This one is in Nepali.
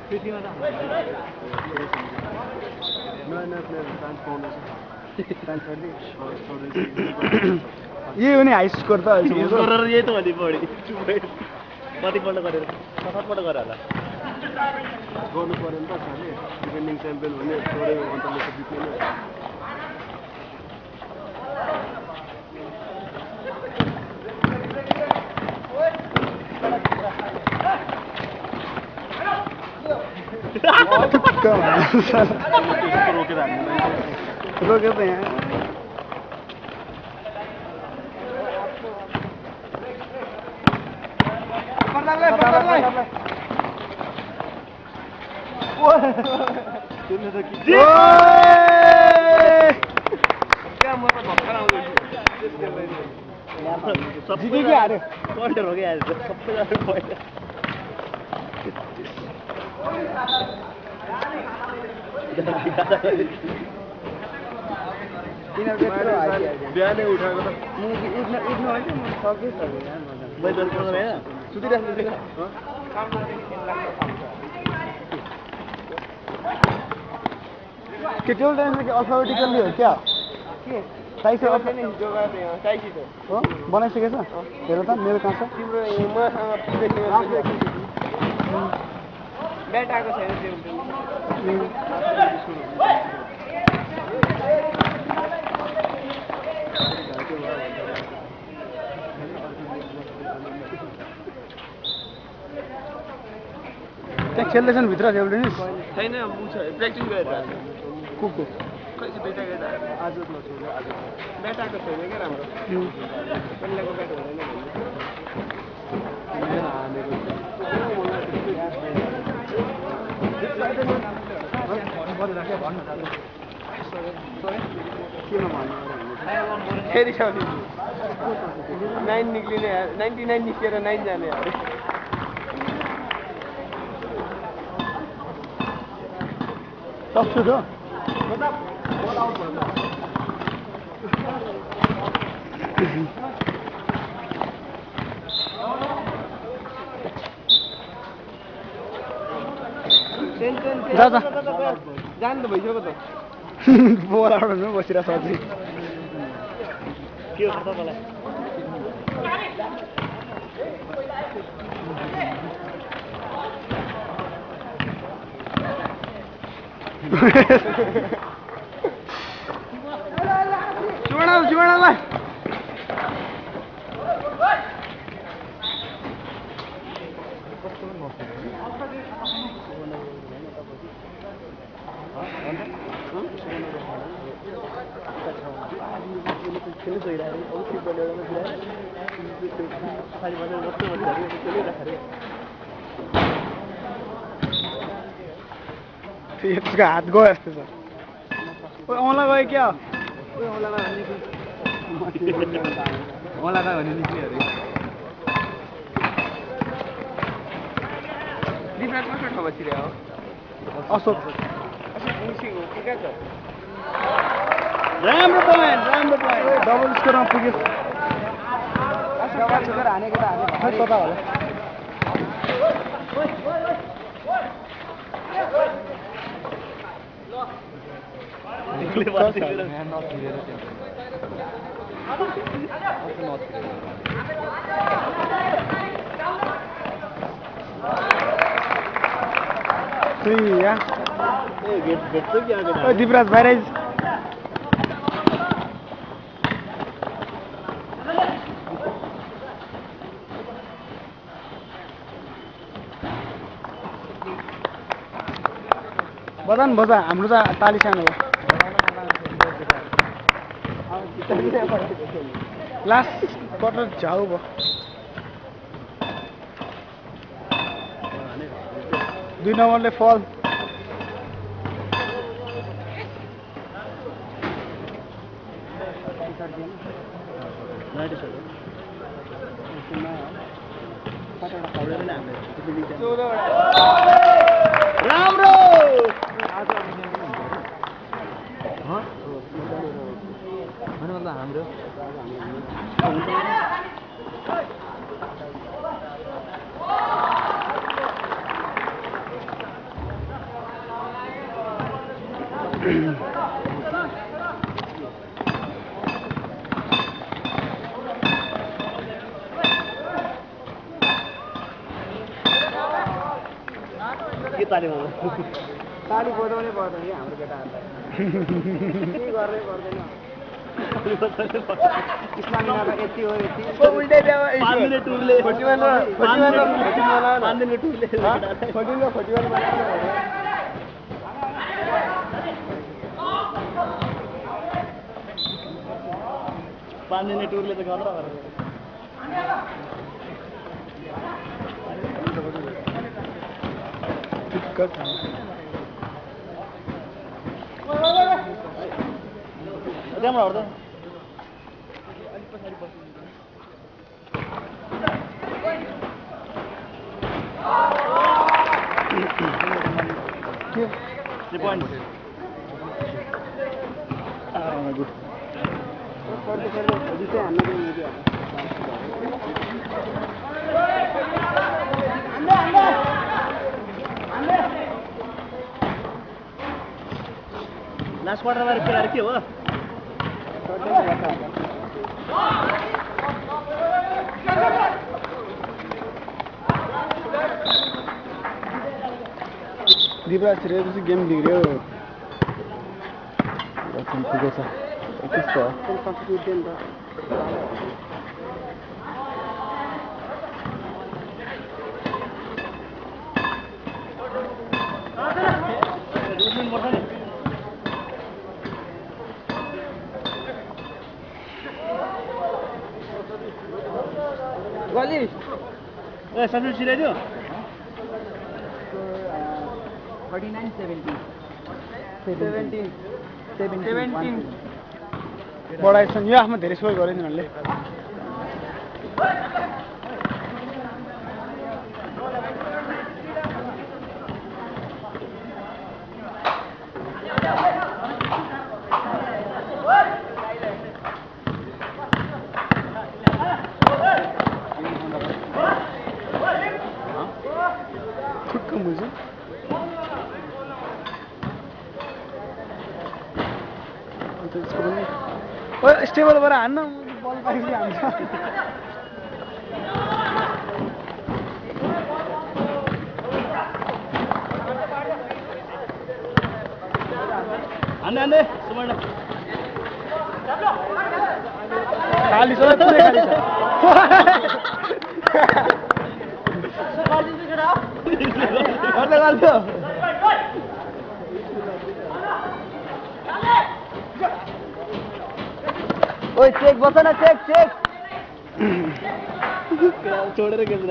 पृथ्वीमा त नयाँ प्लेयर चान्स पाउँदैछ यही हो नि हाई स्कोर त गरेर यही त भन्ने बढी कतिपल्ट गरेर 7-8 पल्ट गरेर होला गर्नु पर्यो नि त सरले डिफेन्डिङ च्याम्पियन भने थोरै अन्तरले त जित्ने नै रोके त यहाँ पल्टर हो क्या सबैजना पल्ट बिहानै उठाएको त टेबल टेनिस अल्फाबेटिकल्ली हो क्या हो बनाइसकेछ हेर त मेरो कहाँ छ ब्याट आएको छैन त्यहाँ खेल्दैछन् भित्र टेबल टेनिस छैन प्र्याक्टिस गरिरहेको को खै चाहिँ दुईटा केटा आज नछोड्यो आज ब्याट आएको छैन क्या राम्रो पहिलाको ब्याट हुँदैन फेरि 9 निक्लिने 99 निस्केर 9 जाने अरे सक्छु त जानु त भइसक्यो त बोल आउट बसिरहेको छ अझै के हो तपाईँलाई सुवर्णलाई त्यसको हात गयो जस्तो छ औँला गयो क्या होला त भने निक्ल्यो अरे डिफेन्स कस्तो ठाउँमा छिर्यो अशोक राम्रो पोइन्ट डबल स्कोरमा पुग्यो हानेको त हाने कता होला दिपराज भाइराज बजान बजा हाम्रो त ताली सानो हो लास्ट क्वार्टर झाउ भयो 2 नम्बरले फल राम्रो हाम्रो के ताली हो ताली बजाउनै पर्दैन कि हाम्रो केटाहरूलाई के गर्नै पर्दैन इस्लामी नाटक यति हो यति उल्टै 5 मिनट टुरले 41 टुरले 5 मिनट टुरले त गर्नु त्यहाँबाट हट्दा point. good. Last quarter में क्या रखी हो? दीपराज से गेम दिख रहे हो किसका वाली सब्जेक्ट सिलाइदियो 17 बढाएछन् यो आफ्नो धेरै स्कोर गरेन उनीहरूले खुट्का मुझे स्टेबल भएर हान्न बल पाइसक्यो हान्छ हान्ने सुमर्ण खाली छ पुरै खाली छ गर्दै गर्दै ओए चेक बस न चेक छोडेर खेल्नु